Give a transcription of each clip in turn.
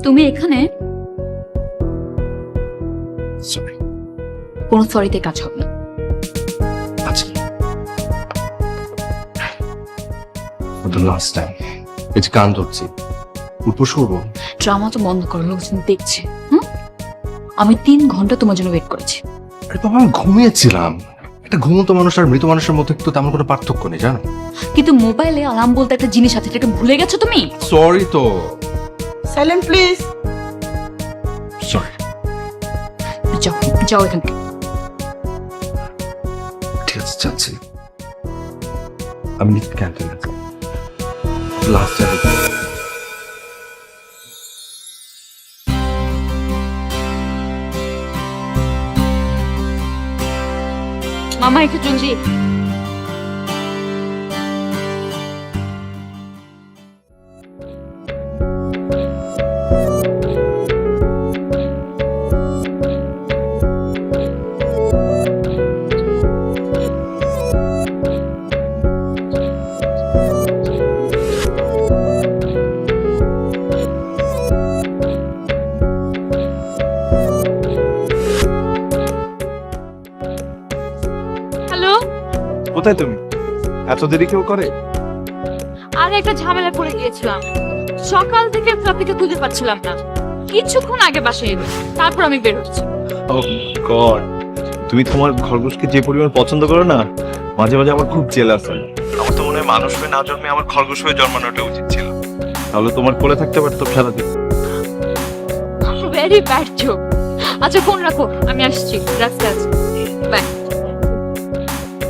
তুমি এখানে? সরি। কোনো সরিতে কাজ হবে না। আচ্ছা, the last time এই যে কান ধরছি উপোস করবো। ড্রামা তো বন্ধ করো, লোকজন দেখছে। আমি 3 ঘন্টা তোমার জন্য ওয়েট করেছি। আরে বাবা, আমি ঘুমিয়েছিলাম। একটা ঘুমন্ত মানুষ আর মৃত মানুষের মধ্যে তো তেমন কোনো পার্থক্য নেই, জানো? কিন্তু মোবাইলে অ্যালার্ম বলতে একটা জিনিস আছে, এটাকে ভুলে গেছো তুমি। সরি তো। Silent please. সরি। যাও যাও এখান থেকে। ঠিক আছে, যাচ্ছি। আমি নিতে ক্যান্টিনে লাস্ট টাইম। মামা একটু জলদি। হ্যালো, কোথায় তুমি? এত দেরি কেউ করে? আর একটা ঝামেলা পড়ে গিয়েছিলাম। সকাল থেকে ট্রাফিকে খুঁজে পাচ্ছিলাম না। কিছুক্ষণ আগে বাসায় এলো, তারপর আমি বের হচ্ছি। ও গড, তুমি তোমার খরগোশকে যে পরিমাণ পছন্দ করো না, মাঝে মাঝে আমার খুব জেলাস হয়। আমার তো মনে হয় মানুষ হয়ে না জন্মে আমার খরগোশ হয়ে জন্মানোটা উচিত ছিল, তাহলে তোমার কোলে থাকতে পারতো সারাদিন। Very bad joke. আচ্ছা ফোন রাখো, আমি আসছি। রাস্তায় আছি, বাই।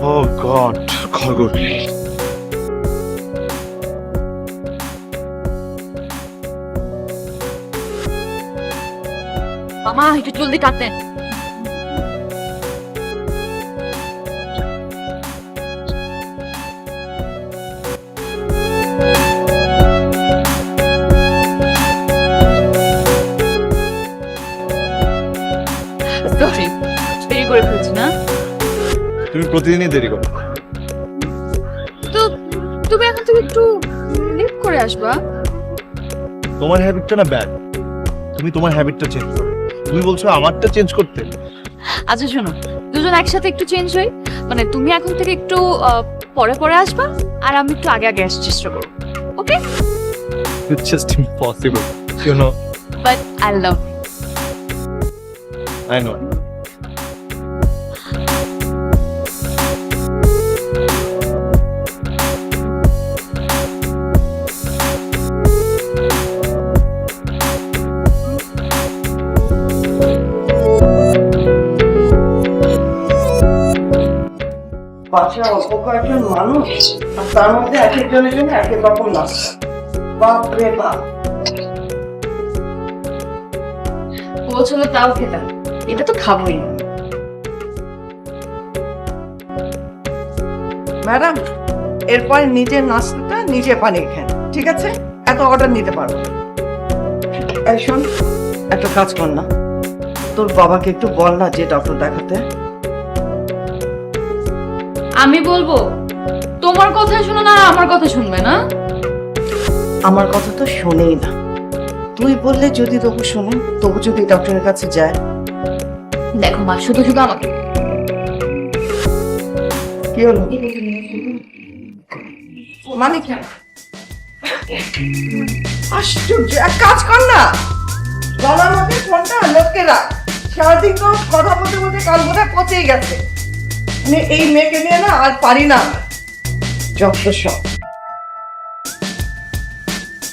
ও গড, খরগোশ। মামা একটু জলদি কাটেন। সরি, দেরি করে ফেলছি না? তুমি প্রতিদিনই দেরি করো। তো তুমি এখন থেকে একটু লেট করে আসবা। তোমার হ্যাবিটটা না ব্যাড, তুমি তোমার হ্যাবিটটা চেঞ্জ করো। তুমি বলছো আমারটা চেঞ্জ করতে। আচ্ছা শোনো, দুজন একসাথে একটু চেঞ্জ হই। মানে তুমি এখন থেকে একটু পরে পরে আসবা, আর আমি একটু আগে আগে আসার চেষ্টা করবো। ওকে? It's just impossible, you know. But I love. I know. বাচ্চা অল্প কয়েকজন মানুষ, আর তার মধ্যে এক একজনের জন্য এক এক রকম নাস্তা। বাপ রে বাপ। পৌঁছলো তাও খেতাম, এটা তো খাবোই না। ম্যাডাম, এরপর নিজের নাস্তাটা নিজে বানিয়ে খান, ঠিক আছে? এত অর্ডার নিতে পারবো না। এই শোন, একটা কাজ কর না, তোর বাবাকে একটু বল না যে ডক্টর দেখাতে। আমি বলবো, তোমার কথা শুনো না, আমার কথা শুনবে না? আমার কথা তো শোনেই না। তুই বললে যদি তবু শোনে, তবু যদি ডক্টরের কাছে যায়। দেখো মা, শুধু শুধু আমাকে। কি হলো? মানে কেন? আশ্চর্য, এক কাজ কর না, গলার মধ্যে ফোনটা লটকে রাখ। সারাদিন তো কথা বলতে বলতে কাল বোধহয় পচেই গেছে। মানে এই মেয়েকে নিয়ে না আর পারি না। যত সব।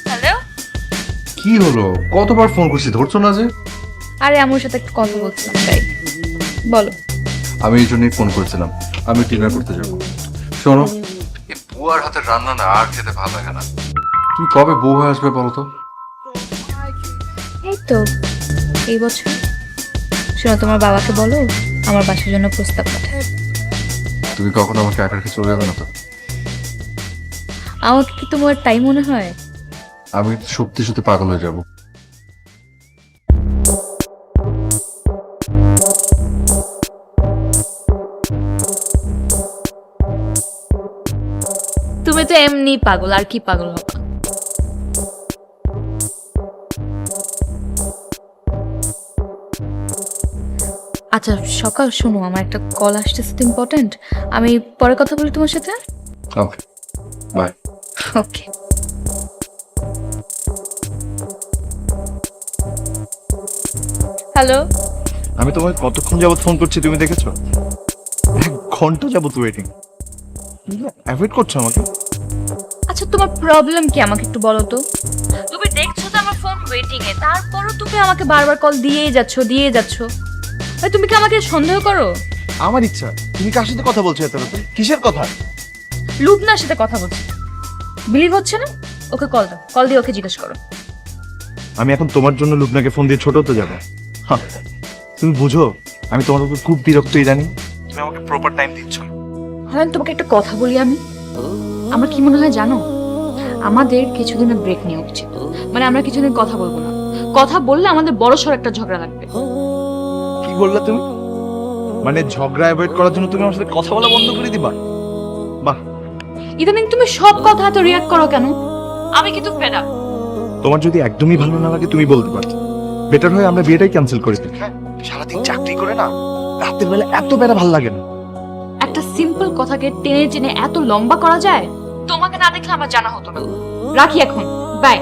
হ্যালো, কি হলো? কতবার ফোন করছি, ধরছো না যে? আরে আমার সাথে একটু কথা বলছিলাম তাই। বলো। আমি এই জন্যই ফোন করেছিলাম, আমি ডিনার করতে যাবো। শোনো, এই বুয়ার হাতের রান্না না আর খেতে ভালো লাগে না। তুমি কবে বউ হয়ে আসবে বলো তো? এই তো এই বছর। শোনো, তোমার বাবাকে বলো আমার বাসার জন্য প্রস্তাব পাঠায়। তুমি কখনো আমাকে একা রেখে চলে যাবে না তো? আমাকে কি তোমার তাই মনে হয়? আমি সত্যি সত্যি পাগল হয়ে যাব। তুমি তো এমনি পাগল, আর কি পাগল হবে? আচ্ছা সকাল, শোনো আমার একটা কল আসতেছে, ইম্পর্টেন্ট। আমি পরে কথা বলি তোমার সাথে। ওকে, বাই। ওকে। হ্যালো। আমি তোমাকে কতক্ষণ যাবত ফোন করছি, তুমি দেখেছো? 1 ঘন্টা যাবত ওয়েটিং। অ্যাভয়েড করছো আমাকে? আচ্ছা তোমার প্রবলেম কি আমাকে একটু বলো তো। তুমি দেখছো তো আমার ফোন ওয়েটিং এ, তারপরও তুমি আমাকে বারবার কল দিয়েই যাচ্ছো। আরে তুমি কি আমাকে সন্দেহ করো? আমার ইচ্ছা। তুমি কার সাথে কথা বলছো এত রাতে? কিসের কথা? লুবনার সাথে কথা বলছি। বিলিভ হচ্ছে না? ওকে কল দাও, কল দিয়ে ওকে জিজ্ঞেস করো। আমি এখন তোমার জন্য লুবনাকে ফোন দিয়ে ছোট হতে যাবো? হ্যাঁ, তুমি বুঝো আমি তোমার উপর খুব বিরক্ত ইদানিং। তুমি আমাকে প্রপার টাইম দিচ্ছ না। হ্যাঁ তোমাকে একটা কথা বলি আমি। আমার কি মনে হয় জানো, আমাদের কিছুদিনের ব্রেক নেওয়া উচিত। মানে আমরা কিছুদিন কথা বলবো না। কথা বললে আমাদের বড়সড় একটা ঝগড়া লাগবে। কি বললা তুমি? মানে ঝগড়া অ্যাভয়েড করার জন্য তুমি আমার সাথে কথা বলা বন্ধ করে দিবা? বাহ। ইদানিং তুমি সব কথা এত রিয়াক্ট করো কেন? আমি কিন্তু ফেড আপ। তোমার যদি একদমই ভালো না লাগে তুমি বলতে পারো। বেটার হয় আমরা বিয়েটাই ক্যান্সেল করে দিই। সারাদিন চাকরি করে না, রাতের বেলা এত বেলা ভালো লাগে না। একটা সিম্পল কথাকে টেনে টেনে এত লম্বা করা যায়? তোমাকে না দেখলে আমার জানা হতো না। রাখি এখন, বাই।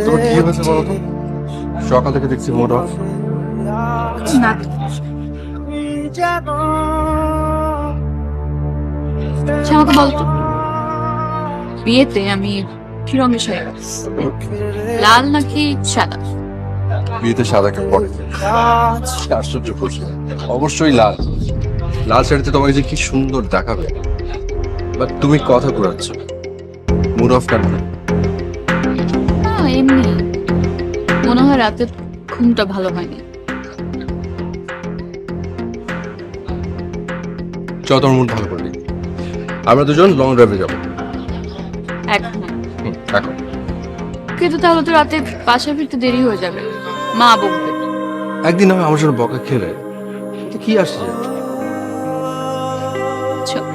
তোমার কি হয়েছে বলো তো? সকাল থেকে দেখছি মোড অফ। না আচ্ছা, আমাকে বলতো বিয়েতে আমি কি রঙের শাড়ি পরবো? লাল নাকি সাদা? বিয়েতে সাদা কেউ পরে? আশ্চর্য প্রশ্ন। অবশ্যই লাল। লাল শাড়িতে তোমাকে যে কি সুন্দর দেখাবে। বাট তুমি কথা ঘুরাচ্ছ। মুড অফ কেন? না এমনি মনে হয় রাতের ঘুমটা ভালো হয়নি। চল তোমার মুড ভালো করে দিই। আমরা দুজন লং ড্রাইভে যাবো। এখন এখন কিন্তু তাহলে তো রাতে বাসায় ফিরতে দেরি হয়ে যাবে, মা বকবে। একদিন আমি আমার জন্য বকা খেলে তো কি আসছে? চল।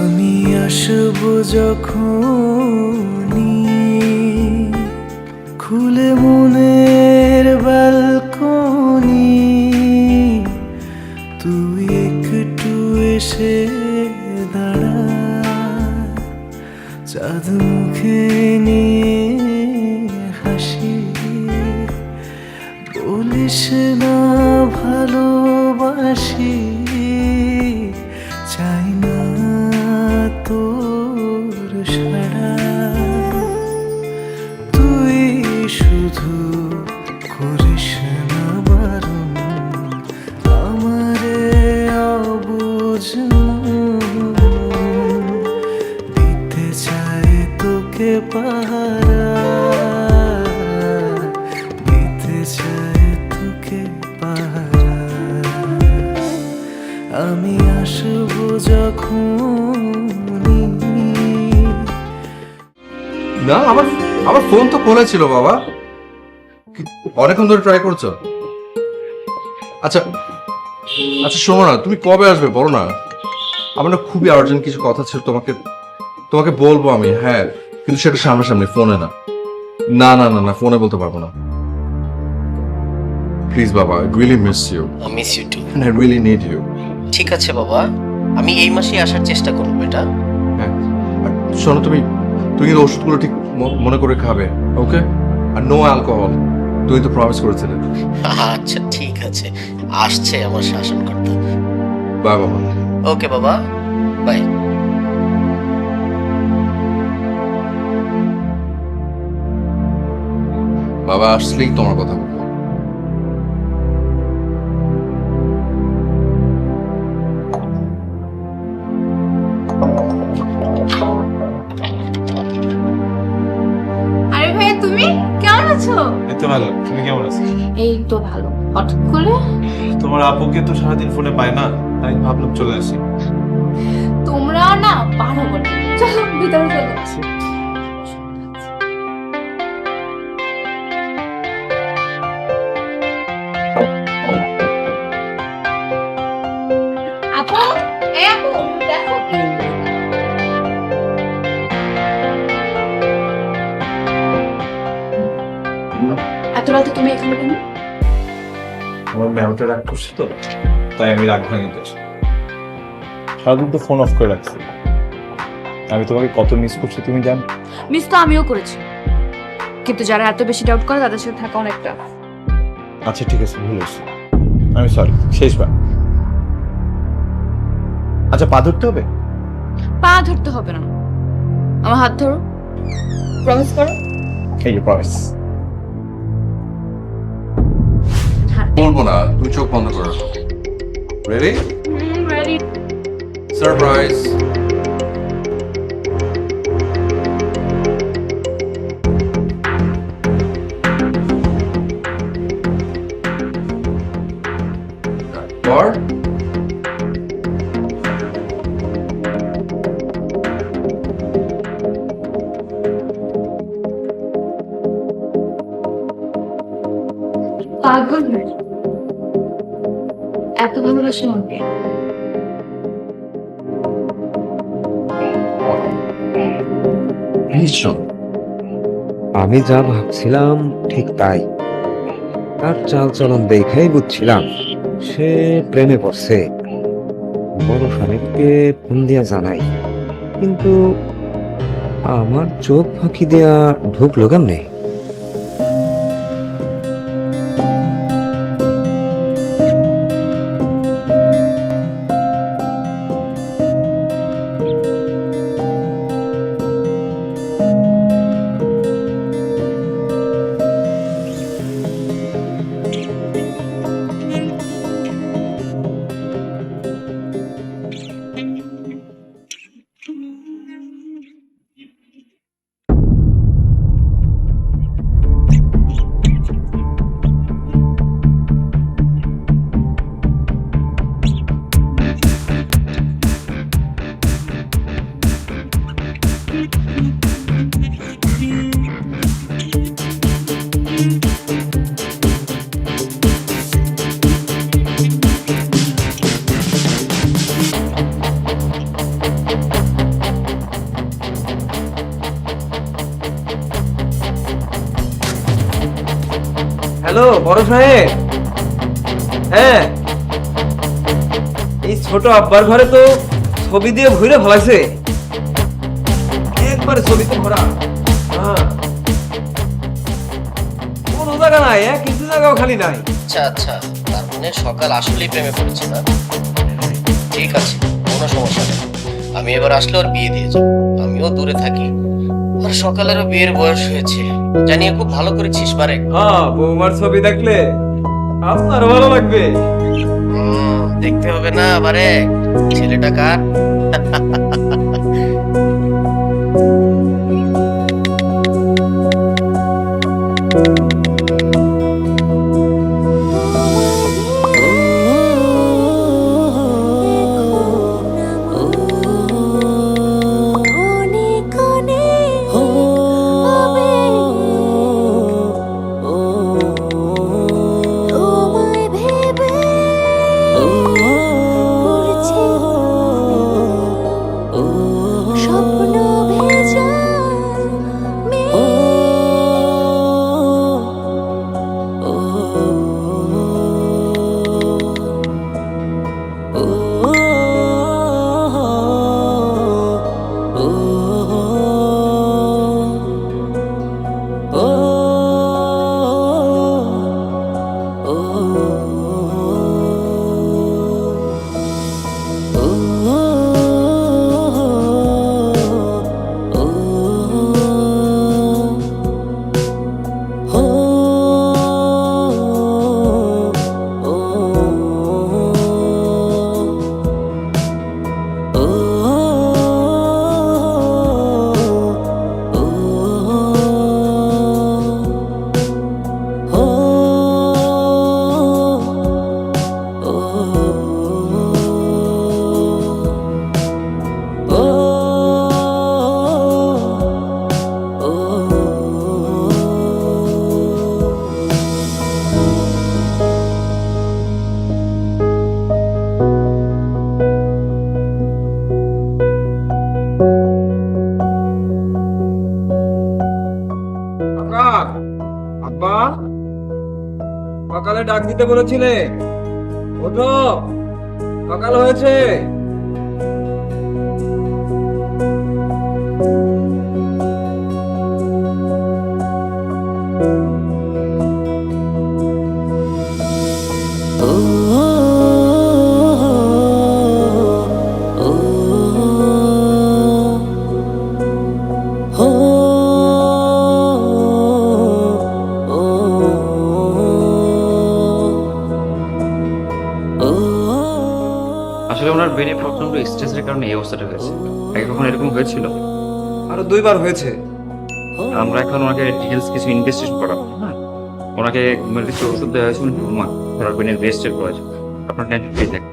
আমি আসব যখনই খুলে মনের ব্যালকনি, তুই একটু এসে দাঁড়া, চাঁদ মুখে নিয়ে হাসি, বলিস না ভালোবাসি, চাই না তোর সাড়া, তুই শুধু করিস না বারণ, আমারে অবুঝ দিতে চাই তোকে পাহারা, দিতে চাই তোকে পাহারা, আমি আসবো যখনই। না, আমার ফোন তো খোলা ছিল বাবা। অনেকক্ষণ ধরে ট্রাই করছো। আচ্ছা আচ্ছা শোনো না, তুমি কবে আসবে বলো না। আমার না খুবই আর্জেন্ট কিছু কথা ছিল, তোমাকে বলবো আমি। হ্যাঁ, কিন্তু সেটা সামনাসামনি, ফোনে না। না না না না, ফোনে বলতে পারবো না। প্লিজ বাবা, I really miss you miss you too. and I really need you. ঠিক আছে বাবা, আমি এই মাসেই আসার চেষ্টা করবো বেটা। হ্যাঁ, আর শোনো, তুমি কিন্তু ওষুধগুলো ঠিক মনে করে খাবে, ওকে? আর নো অ্যালকোহল, তুমি তো প্রমিস করেছিলে। আচ্ছা ঠিক আছে, আসছে আমার শাসনকর্তা। বাই বাবা। ওকে বাবা, বাই। বাবা আসলেই তোমার কথা বলবো। আরে ভাইয়া, তুমি কেমন আছো? এই তো ভালো, তুমি কেমন আছো? এই তো ভালো। হঠাৎ করে তোমার আপুকে তো সারাদিন ফোনে পায় না, তাই ভাবলাম চলে আসি। তোমরা না পারো বলে। চলো ভিতরে চলো। আপু, এই আপু, দেখো কি এত রাতে তুমি এখানে কেন? আমার ম্যামটা রাগ করছে তো, তাই আমি রাগ ভাঙিতে সারাদিন তো ফোন অফ করে রাখছি। আমি তোমাকে কত মিস করছি তুমি জান। মিস তো আমিও করেছি, কিন্তু যারা এত বেশি ডাউট করে তাদের সাথে থাকা অনেকটা। আচ্ছা ঠিক আছে, ভুল হয়েছে, আমি সরি, শেষবার। আচ্ছা পা ধরতে হবে? পা ধরতে হবে না, আমার হাত ধরো, প্রমিস করো। এই যে প্রমিস। বলবো না, তুমি চোখ বন্ধ করো। রেডি? রেডি। সারপ্রাইজ। পর পাগল হয়ে এত ভালোবাসে আমাকে। ভীষণ। আমি যা ভাবছিলাম ঠিক তাই। তার চালচলন দেখেই বুঝছিলাম সে প্রেমে পড়ছে। বড় সাহেবকে ফোন দিয়া জানাই, কিন্তু আমার চোখ ফাঁকি দেয়া ঢুকলো কেমনে? হ্যালো বড় সাহেব। হ্যাঁ, এই ছোট আব্বার ঘরে তো ছবি দিয়ে ঘুরে ফেলাইছে, একবারে ছবিতে ভরা। হ্যাঁ, কোনো জায়গা নাই, কিছু জায়গাও খালি নাই। আচ্ছা আচ্ছা, তার মানে সকাল আসলেই প্রেমে পড়েছে না? ঠিক আছে, কোনো সমস্যা নেই। আমি এবার আসলে ওর বিয়ে দিয়ে যাবো। আমিও দূরে থাকি, আর সকালেরও বিয়ের বয়স হয়েছে। জানিয়ে খুব ভালো করেছিস বারে। হ্যাঁ, বৌমার ছবি দেখলে আপনারও ভালো লাগবে। দেখতে হবে না বারে, ছেলেটা কার? আমায় ডাক দিতে বলেছিলে। ওঠো, সকাল হয়েছে। আসলে ওনার ব্রেনে প্রচন্ড স্ট্রেসের কারণে এই অবস্থাটা হয়েছে। আগে কখন এরকম হয়েছিল? আরো 2বার হয়েছে। আমরা এখন ওনাকে ডিটেলস কিছু ইনভেস্টিগেশন করাবো। হ্যাঁ, ওনাকে ঘুমের কিছু ওষুধ দেওয়া হয়েছিল, ঘুমা ওনার ব্রেনের রেস্টের প্রয়োজন। আপনার টেনশন ফ্রি থাকবে।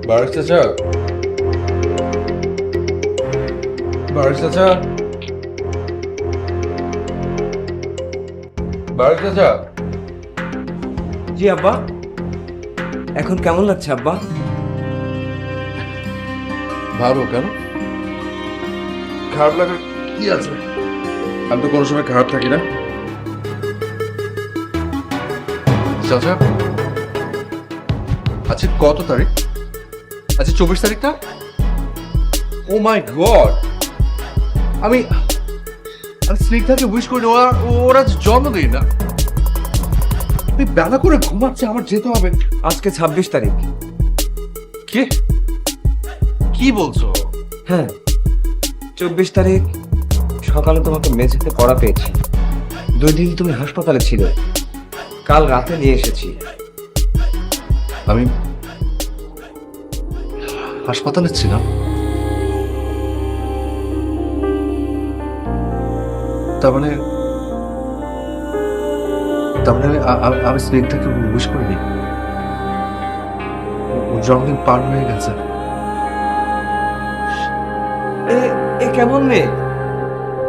বারিশ চাচা, বারিশ চাচা, বারিশ চাচা। জি আব্বা, এখন কেমন লাগছে আব্বা? ভালো। কেন খারাপ লাগার কি আছে? আমি তো কোনো সময় খারাপ থাকি না চাচা। আজকে কত তারিখ? আজকে 24 তারিখ না? ও মাই গড, আমি স্নিগ্ধাকে উইশ করি, ওরা জন্মদিন না। আমি বেলা করে ঘুমাচ্ছে, আমার যেতে হবে। আজকে 26 তারিখ। কে কি বলছো? হ্যাঁ, 24 তারিখ সকালে তোমাকে মেঝেতে পড়া পেয়েছি। 2 দিন তুমি হাসপাতালে ছিলে, কাল রাতে নিয়ে এসেছি। আমি হাসপাতালে ছিলাম? তার মানে আমি স্নিগ্ধাকে উইশ করিনি। ওর জন্মদিন পার হয়ে গেছে। এ কেমন মেয়ে,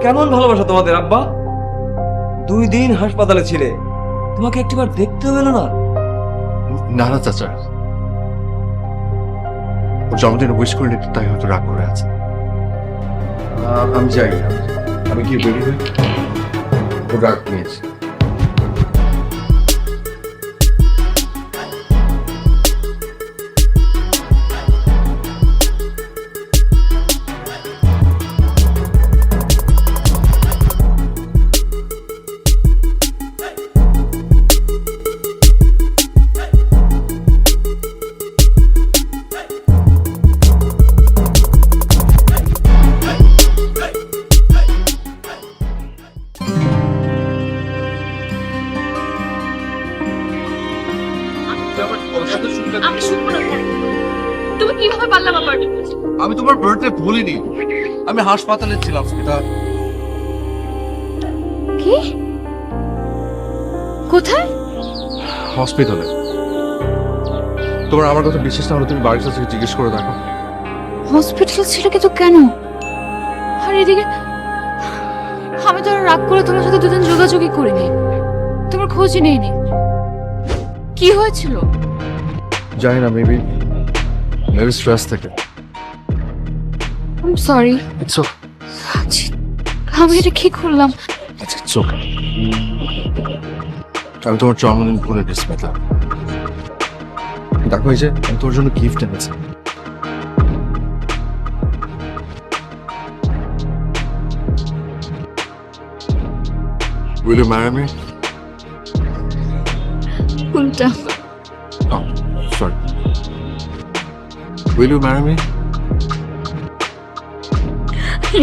কেমন ভালোবাসা তোমাদের আব্বা। 2 দিন হাসপাতালে ছিলে, তোমাকে একটিবার দেখতে পেল না? না না চাচা, ওর জন্মদিন উইশ করিনি, তাই হয়তো রাগ করে আছে। আমি যাই, আমি কি বেরি হই, ওর রাগ নিয়েছি। সাথে শুনলে আমি শুনবো না কেন? তুমি কিভাবে পারলে আমার বার্থডে করতে? আমি তোমার বার্থডে ভুলিনি, আমি হাসপাতালে ছিলাম স্মিতা। কি? কোথায়? হসপিটালে। তোমার আমার কথা বিশ্বাস না হলে তুমি বাড়ির কাছে জিজ্ঞেস করে দেখো। হসপিটাল ছিল কিন্তু কেন? আর এদিকে আমি তো আর রাগ করে তোমার সাথে দুদিন যোগাযোগই করিনি, তোমার খোঁজই নেইনি। কি হয়েছিল? জানি না, মেবি স্ট্রেস থেকে। I am sorry. It's okay. আমি এটা কি করলাম? আচ্ছা, ইটস ওকে। আমি তোমার জন্মদিন ভুলে গেছি স্মিতা। দেখো এই যে আমি তোর জন্য গিফট এনেছি। Will you marry me? কোনটা? Oh, sorry. Will you marry me?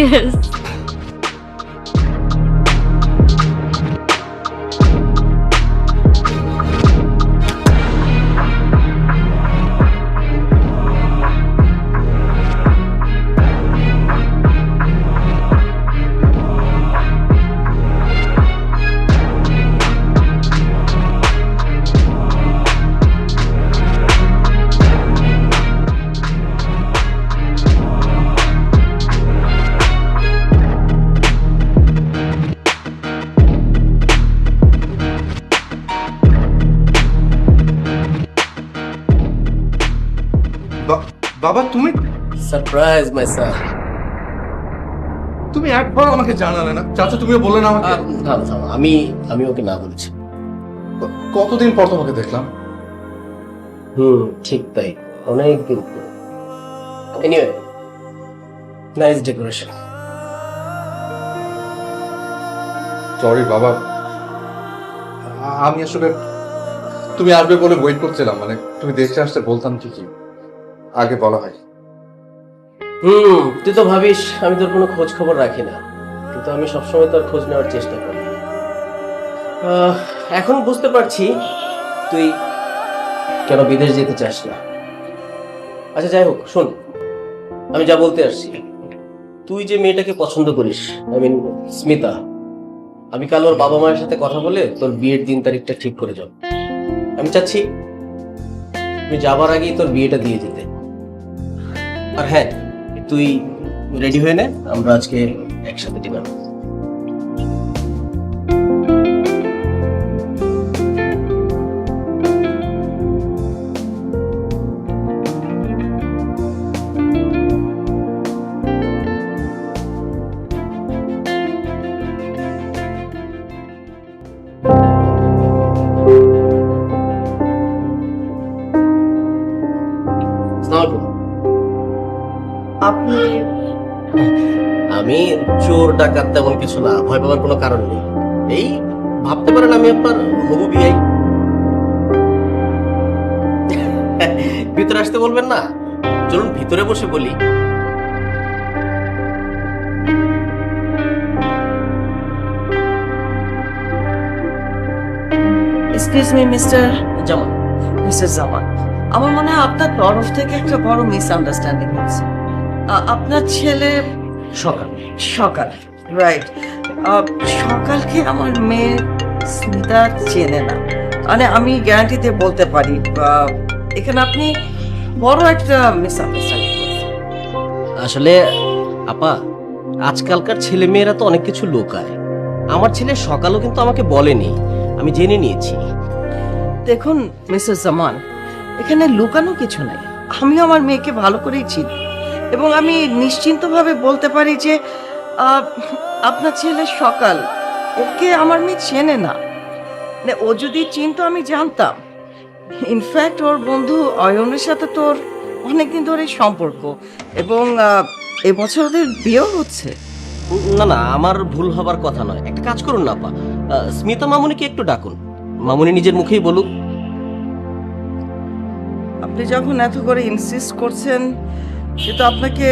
Yes. বাবা তুমি সারপ্রাইজ মাই স্যার। তুমি একবার আমাকে জানালে না? চাচা তুমিও বললে না আমাকে? আমি ওকে না বলেছি। কতদিন পর তোমাকে দেখলাম। ঠিক তাই, অনেক দিন পর। Anyway, nice decoration. সরি বাবা, আমি আসলে তুমি আসবে বলে ওয়েট করছিলাম। মানে তুমি দেশে আসতে বলতাম ঠিকই, আগে বলা হয়। তুই তো ভাবিস আমি তোর কোনো খোঁজ খবর রাখি না, কিন্তু আমি সবসময় তোর খোঁজ নেওয়ার চেষ্টা করি। এখন বুঝতে পারছি তুই কেন বিদেশ যেতে চাস না। আচ্ছা যাই হোক, শোন, আমি যা বলতে আসছি, তুই যে মেয়েটাকে পছন্দ করিস, আই মিন স্মিতা, আমি কাল ওর বাবা মায়ের সাথে কথা বলে তোর বিয়ের দিন তারিখটা ঠিক করে যাব। আমি চাচ্ছি তুই যাবার আগেই তোর বিয়েটা দিয়ে দিতে। আর হ্যাঁ, তুই রেডি হয়ে নে, আমরা আজকে একসাথে ডিনার। আপনি আমি চোর ডাকাত তেমন কিছু না, ভয় পাওয়ার কোনো কারণ নেই। এই ভাবতে পারেন আমি আপনার হবু বিয়াই। ভিতরে আসতে বলবেন না? চলুন ভিতরে বসে বলি। এক্সকিউজ মি মিস্টার জামান, জামান, আমার মনে হয় আপনার তরফ থেকে একটা বড় মিসআন্ডারস্ট্যান্ডিং হচ্ছে। আপনার ছেলে সকাল সকাল, রাইট, সকালকে আমার মেয়ে স্মিতা চেনে না। মানে আমি গ্যারান্টিতে বলতে পারি এখানে আপনি বড় একটা মিসআন্ডারস্ট্যান্ডিং করছেন। আসলে আপা, আজকালকার ছেলে মেয়েরা তো অনেক কিছু লুকায়। আমার ছেলে সকালও কিন্তু আমাকে বলেনি, আমি জেনে নিয়েছি। দেখুন মিসেস জামান, এখানে লুকানো কিছু নাই। আমি আমার মেয়েকে ভালো করেই চিনি এবং আমি নিশ্চিন্তভাবে বলতে পারি যে আপনার ছেলে সকাল, ওকে আমার মেয়ে চেনে না। মানে ও যদি চিনতো আমি জানতাম। ইনফ্যাক্ট ওর বন্ধু অয়নের সাথে তোর অনেকদিন ধরে সম্পর্ক এবং এবছর ওদের বিয়েও হচ্ছে। না না, আমার ভুল হবার কথা নয়। একটা কাজ করুন না আপা, স্মিতা মামুনিকে একটু ডাকুন, মামুনি নিজের মুখেই বলুক। আপনি যখন এত করে ইনসিস্ট করছেন, সেটা আপনাকে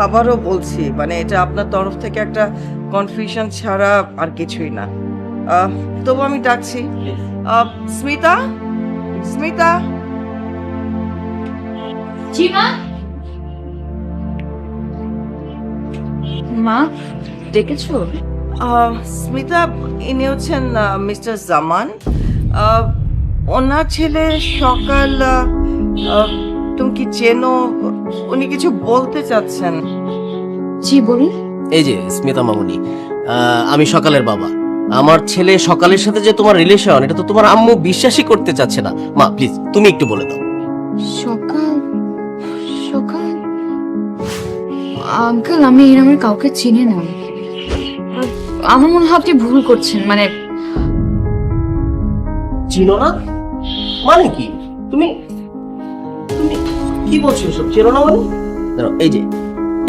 আবারও বলছি, মানে এটা আপনার তরফ থেকে একটা কনফিউশন ছাড়া আর কিছুই না। তবু আমি ডাকছি, স্মিতা, স্মিতা। জি মা। মা ডেকেছো? স্মিতা, ইনি হচ্ছেন মিস্টার জামান। ওনার ছেলে সকাল, তুমি কি চেনো? উনি কিছু বলতে চাচ্ছেন। জি বলুন। এই যে স্মিতা মামুনি, আমি সকালের বাবা। আমার ছেলে সকালের সাথে যে তোমার রিলেশন, এটা তো তোমার আম্মু বিশ্বাসই করতে চাচ্ছে না। মা প্লিজ তুমি একটু বলে দাও। সকাল সকাল আঙ্কেল, আমি এই নামের কাউকে চিনি না। আমার মনে হয় আপনি ভুল করছেন। মানে চিনো না মানে কি? তুমি তুমি কি বলছো সব? চেনো না মানে? দাঁড়াও, এই যে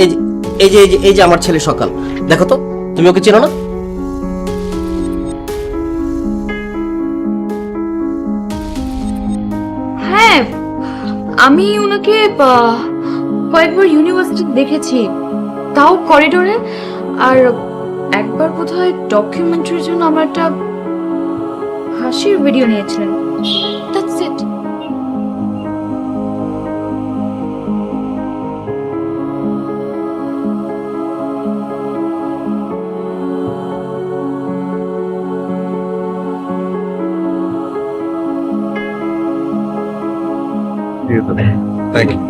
এই যে এই যে এই যে এই যে আমার ছেলে সকাল, দেখো তো, তুমি ওকে চেনো না? হ্যাঁ, আমি ওনাকে কয়েকবার ইউনিভার্সিটি দেখেছি, তাও করিডোরে। আর একবার বোধহয় ডকুমেন্টারির জন্য আমার একটা হাসির ভিডিও নিয়েছিলেন। That's it. Thank you.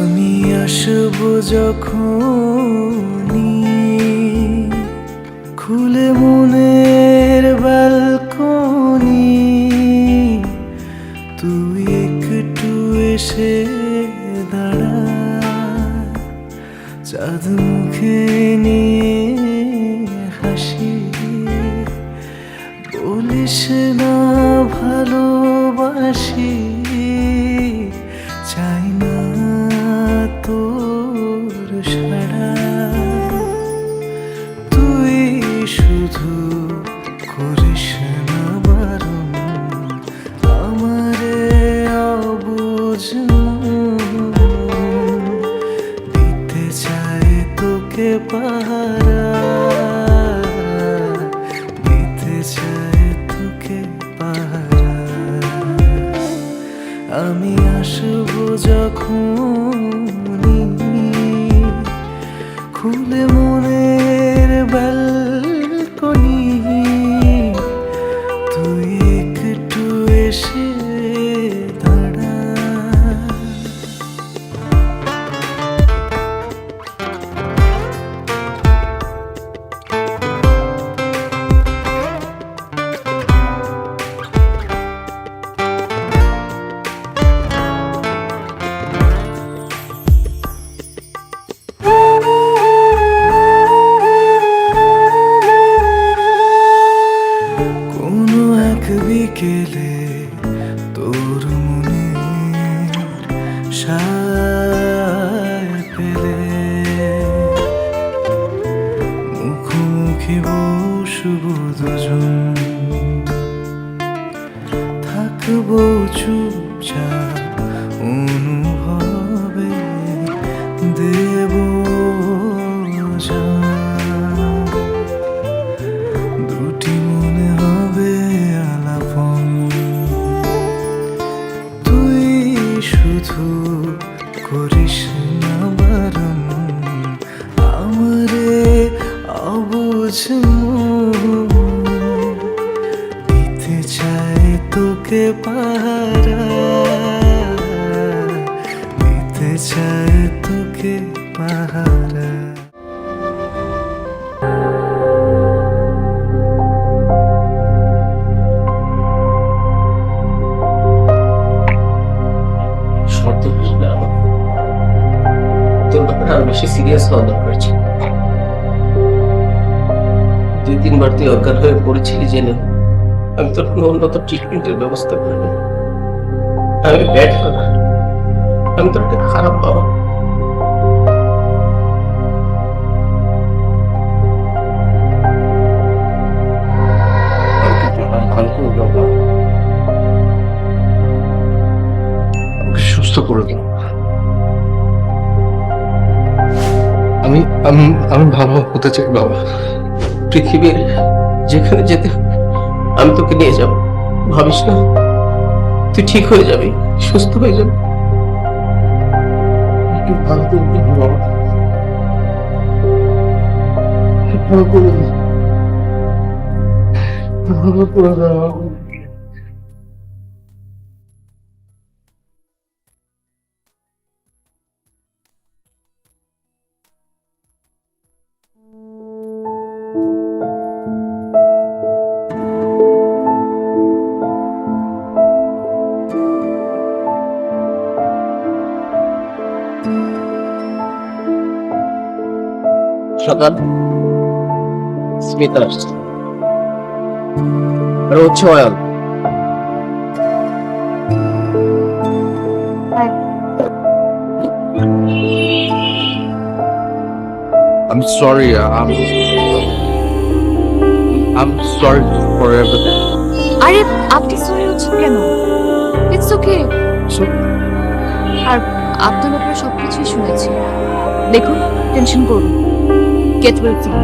আমি আসব যখনই খুলে মনের ব্যালকনি, তুই একটু এসে দাঁড়া, চাঁদ মুখে নিয়ে হাসি, বলিস না ভালোবাসি, চাই না তোর সাড়া, তুই শুধু করিস না বারণ, আমারে অবুঝ দিতে চাই তোকে পাহারা, দিতে চাই তোকে পাহারা। আমি আসবো যখনই খুলে মনের ব্যালকনি, তুই একটু এসে দাঁড়া। কোনো এক বিকেলে তোর মনে সায় পেলে, মুখোমুখি বসবো দুজন, থাকবো চুপচাপ অনুভবে দেব জান, দুটি মনে হবে আলাপন, তুই শুধু করিস না বারণ, আমারে অবুঝ দিতে চাই তোকে পাহারা, দিতে চাই তোকে পাহারা। আরো বেশি সিরিয়াস হওয়া দরকার ছিল। 2-3 বার তুই অজ্ঞান হয়ে পড়েছিলি জেনে আমি তোর কোনো উন্নত ট্রিটমেন্টের ব্যবস্থা করিনি। আমি ব্যাড ফাদার, আমি তোর একটা খারাপ বাবা। ভালো করে বাবা, আমাকে সুস্থ করে দাও। আমি আমি আমি ভালো হতে চাই বাবা। পৃথিবীর যেখানে যেতে আমি তোকে নিয়ে যাব, ভাবিস না, তুই ঠিক হয়ে যাবি, সুস্থ হয়ে যাবি। একটু ভালো করে দাও বাবা, একটু ভালো করে দাও, ভালো করে দাও। সকাল স্মিতা আসছে, আর হচ্ছে wall. I'm sorry. I'm sorry for everything. আরে আপনি সরি হচ্ছেন কেন? It's okay. আর আপনার ব্যাপারে সবকিছুই শুনেছি। দেখুন, টেনশন করুন, গেট ওয়েল সুন।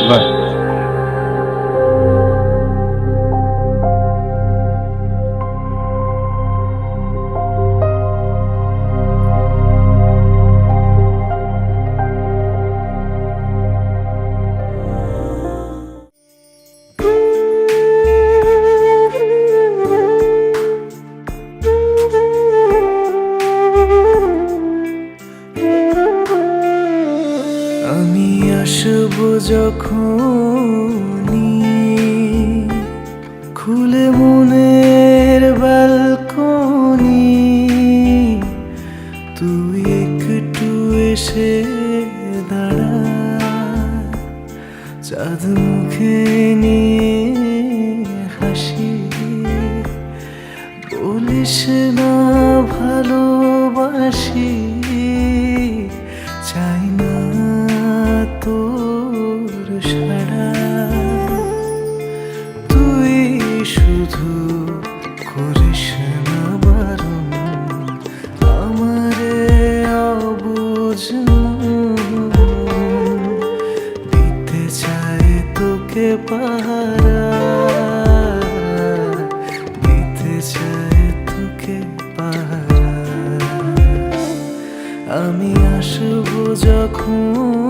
Bye. আমি আসব যখনই খুলে মনের ব্যালকনি, তুই একটু এসে দাঁড়া, চাঁদ মুখে নিয়ে হাসি, বলিস না ভালোবাসি, চাই না তোর সাড়া, তুই শুধু করিস না বারণ, আমারে অবুঝ দিতে চাই তোকে পাহারা, দিতে চাই তোকে পাহারা। আমি আসবো যখন